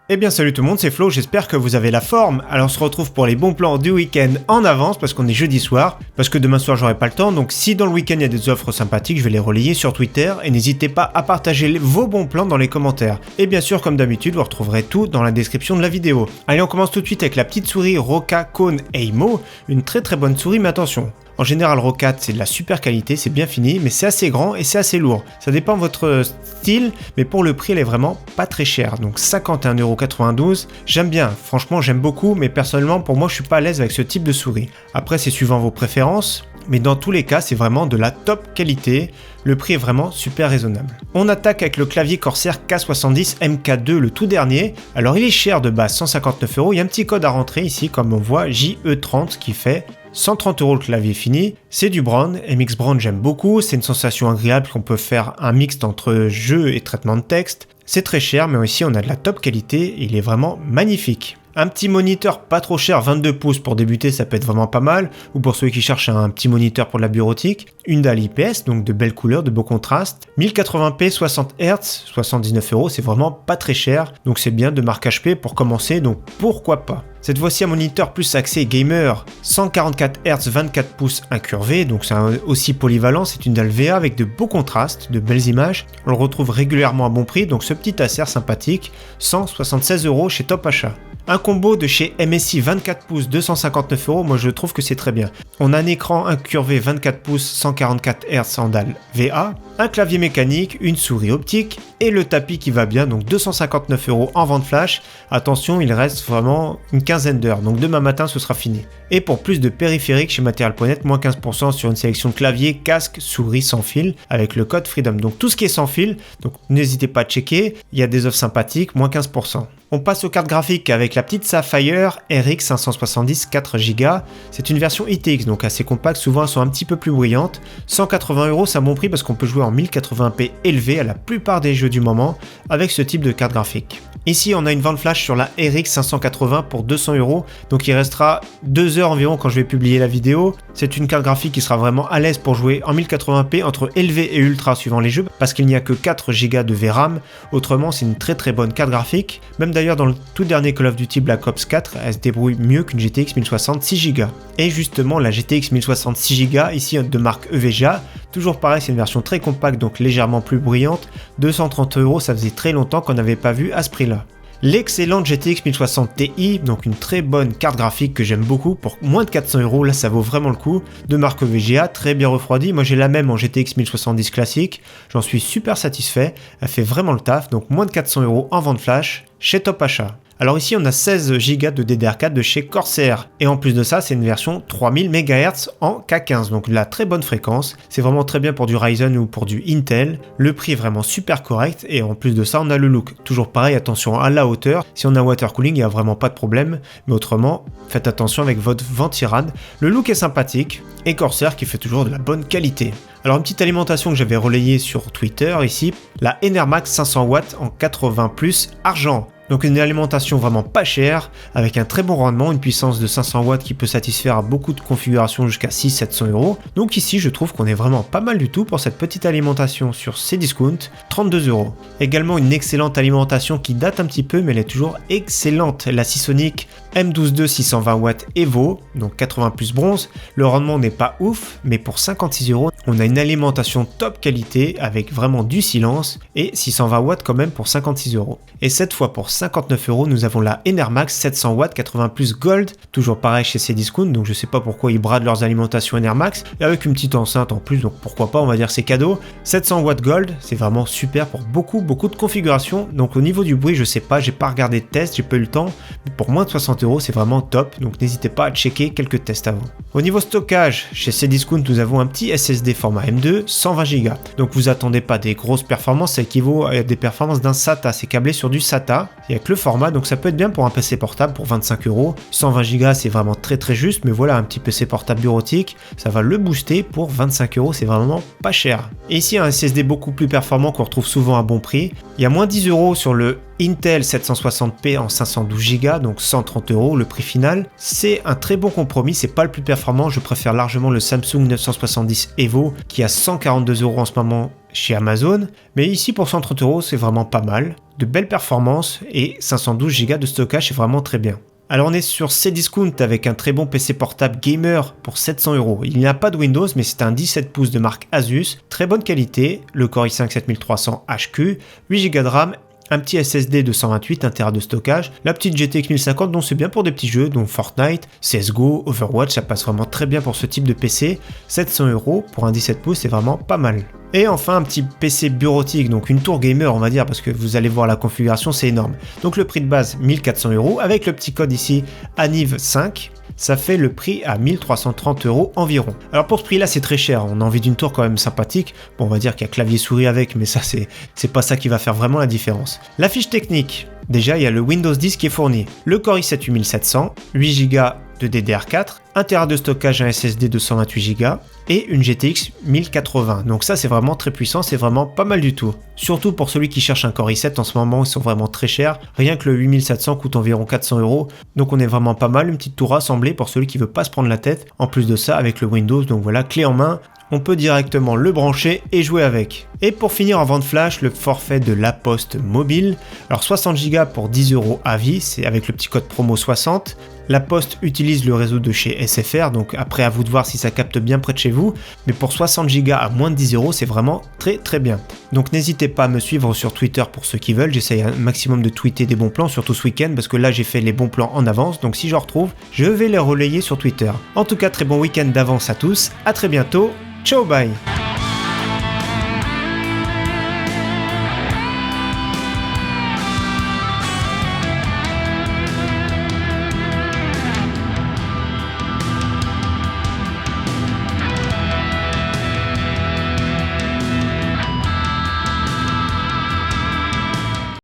Eh bien salut tout le monde, c'est Flo, j'espère que vous avez la forme. Alors on se retrouve pour les bons plans du week-end en avance parce qu'on est jeudi soir, parce que demain soir j'aurai pas le temps, donc si dans le week-end il y a des offres sympathiques, je vais les relayer sur Twitter et n'hésitez pas à partager vos bons plans dans les commentaires. Et bien sûr comme d'habitude vous retrouverez tout dans la description de la vidéo. Allez on commence tout de suite avec la petite souris Roca Kone Eimo, une très bonne souris mais attention. En général, Roca, c'est de la super qualité, c'est bien fini, mais c'est assez grand et c'est assez lourd. Ça dépend de votre style, mais pour le prix, elle est vraiment pas très chère. Donc 51,92€, j'aime bien, franchement j'aime beaucoup, mais personnellement pour moi je suis pas à l'aise avec ce type de souris. Après c'est suivant vos préférences, mais dans tous les cas c'est vraiment de la top qualité, le prix est vraiment super raisonnable. On attaque avec le clavier Corsair K70 MK2, le tout dernier. Alors il est cher de base, 159€, il y a un petit code à rentrer ici comme on voit, JE30 qui fait 130€ le clavier fini, c'est du Brown, MX Brown j'aime beaucoup, c'est une sensation agréable qu'on peut faire un mixte entre jeu et traitement de texte. C'est très cher mais ici on a de la top qualité et il est vraiment magnifique. Un petit moniteur pas trop cher, 22 pouces pour débuter ça peut être vraiment pas mal, ou pour ceux qui cherchent un petit moniteur pour de la bureautique. Une dalle IPS, donc de belles couleurs, de beaux contrastes. 1080p 60 Hz, 79€, c'est vraiment pas très cher, donc c'est bien de marque HP pour commencer, donc pourquoi pas. Cette fois-ci un moniteur plus axé gamer, 144 Hz 24 pouces incurvé, donc c'est aussi polyvalent, c'est une dalle VA avec de beaux contrastes, de belles images. On le retrouve régulièrement à bon prix, donc ce petit Acer sympathique, 176€ chez Top Achat. Un combo de chez MSI 24 pouces 259€, moi je trouve que c'est très bien. On a un écran incurvé 24 pouces 144 Hz en dalle VA, un clavier mécanique, une souris optique et le tapis qui va bien, donc 259€ en vente flash. Attention, il reste vraiment une quinzaine d'heures, donc demain matin ce sera fini. Et pour plus de périphériques chez Material.net, moins 15% sur une sélection de clavier, casque, souris sans fil avec le code Freedom. Donc tout ce qui est sans fil, donc n'hésitez pas à checker, il y a des offres sympathiques, moins 15%. On passe aux cartes graphiques avec la petite Sapphire RX 570 4Go. C'est une version ITX, donc assez compacte, souvent elles sont un petit peu plus brillantes. 180€, c'est un bon prix parce qu'on peut jouer en 1080p élevé à la plupart des jeux du moment avec ce type de carte graphique. Ici on a une vente flash sur la RX 580 pour 200€, donc il restera 2 heures environ quand je vais publier la vidéo. C'est une carte graphique qui sera vraiment à l'aise pour jouer en 1080p entre élevé et ultra suivant les jeux, parce qu'il n'y a que 4Go de VRAM, autrement c'est une très bonne carte graphique. Même d'ailleurs dans le tout dernier Call of Duty Black Ops 4, elle se débrouille mieux qu'une GTX 1060 6Go. Et justement la GTX 1060 6Go, ici de marque EVGA, toujours pareil c'est une version très compacte donc légèrement plus brillante, 230€, ça faisait très longtemps qu'on n'avait pas vu à ce prix là. L'excellente GTX 1060 Ti, donc une très bonne carte graphique que j'aime beaucoup, pour moins de 400€, là ça vaut vraiment le coup, de marque VGA, très bien refroidie, moi j'ai la même en GTX 1070 classique, j'en suis super satisfait, elle fait vraiment le taf, donc moins de 400€ en vente flash, chez Top Achat. Alors ici on a 16Go de DDR4 de chez Corsair et en plus de ça c'est une version 3000 MHz en K15 donc de la très bonne fréquence, c'est vraiment très bien pour du Ryzen ou pour du Intel, le prix est vraiment super correct et en plus de ça on a le look, toujours pareil attention à la hauteur, si on a water cooling il n'y a vraiment pas de problème mais autrement faites attention avec votre ventirad, le look est sympathique et Corsair qui fait toujours de la bonne qualité. Alors une petite alimentation que j'avais relayée sur Twitter ici, la Enermax 500W en 80+ argent. Donc une alimentation vraiment pas chère, avec un très bon rendement, une puissance de 500W qui peut satisfaire à beaucoup de configurations jusqu'à 600-700€. Donc ici je trouve qu'on est vraiment pas mal du tout pour cette petite alimentation sur Cdiscount, 32€. Également une excellente alimentation qui date un petit peu mais elle est toujours excellente, la Seasonic M122 620W Evo, donc 80+ bronze. Le rendement n'est pas ouf, mais pour 56€, on a une alimentation top qualité avec vraiment du silence et 620W quand même pour 56€. Et cette fois pour 59€, nous avons la Enermax 700W 80+ Gold, toujours pareil chez Cdiscount, donc je sais pas pourquoi ils bradent leurs alimentations Enermax, et avec une petite enceinte en plus, donc pourquoi pas, on va dire c'est cadeau. 700W Gold, c'est vraiment super pour beaucoup de configurations, donc au niveau du bruit, je sais pas, j'ai pas regardé de test, j'ai pas eu le temps, mais pour moins de 60€, c'est vraiment top, donc n'hésitez pas à checker quelques tests avant. Au niveau stockage, chez Cdiscount, nous avons un petit SSD format M2, 120Go, donc vous attendez pas des grosses performances, ça équivaut à des performances d'un SATA, c'est câblé sur du SATA, il y a que le format, donc ça peut être bien pour un PC portable pour 25€, 120Go c'est vraiment très juste, mais voilà un petit PC portable bureautique, ça va le booster pour 25€, c'est vraiment pas cher. Et ici un SSD beaucoup plus performant qu'on retrouve souvent à bon prix, il y a moins 10€ sur le Intel 760p en 512Go, donc 130€, le prix final. C'est un très bon compromis, c'est pas le plus performant, je préfère largement le Samsung 970 Evo qui a 142€ en ce moment chez Amazon, mais ici pour 130€, c'est vraiment pas mal. de belles performances et 512 Go de stockage, c'est vraiment très bien. Alors on est sur Cdiscount avec un très bon PC portable gamer pour 700€. Il n'y a pas de Windows mais c'est un 17 pouces de marque Asus, très bonne qualité, le Core i5 7300 HQ, 8 Go de RAM, un petit SSD de 128, 1 Tera de stockage, la petite GTX 1050 dont c'est bien pour des petits jeux dont Fortnite, CSGO, Overwatch, ça passe vraiment très bien pour ce type de PC. 700€ pour un 17 pouces, c'est vraiment pas mal. Et enfin un petit PC bureautique, donc une tour gamer on va dire, parce que vous allez voir la configuration, c'est énorme. Donc le prix de base 1400€, avec le petit code ici ANIV5, ça fait le prix à 1330€ environ. Alors pour ce prix là c'est très cher, on a envie d'une tour quand même sympathique. Bon on va dire qu'il y a clavier souris avec, mais ça c'est pas ça qui va faire vraiment la différence. La fiche technique, déjà il y a le Windows 10 qui est fourni, le Core i7 8700, 8 Go de DDR4, 1 Tera de stockage, un SSD de 128 Go et une GTX 1080. Donc ça c'est vraiment très puissant, c'est vraiment pas mal du tout. Surtout pour celui qui cherche un Core i7 en ce moment, ils sont vraiment très chers. Rien que le 8700 coûte environ 400€. Donc on est vraiment pas mal, une petite tour rassemblée pour celui qui veut pas se prendre la tête. En plus de ça avec le Windows, donc voilà, clé en main. On peut directement le brancher et jouer avec. Et pour finir en vente flash, le forfait de La Poste mobile. Alors 60 Go pour 10€ à vie, c'est avec le petit code promo 60. La Poste utilise le réseau de chez SFR, donc après à vous de voir si ça capte bien près de chez vous. Mais pour 60 Go à moins de 10€, c'est vraiment très bien. Donc n'hésitez pas à me suivre sur Twitter pour ceux qui veulent. J'essaye un maximum de tweeter des bons plans, surtout ce week-end, parce que là j'ai fait les bons plans en avance. Donc si j'en retrouve, je vais les relayer sur Twitter. En tout cas, très bon week-end d'avance à tous. À très bientôt. Ciao, bye!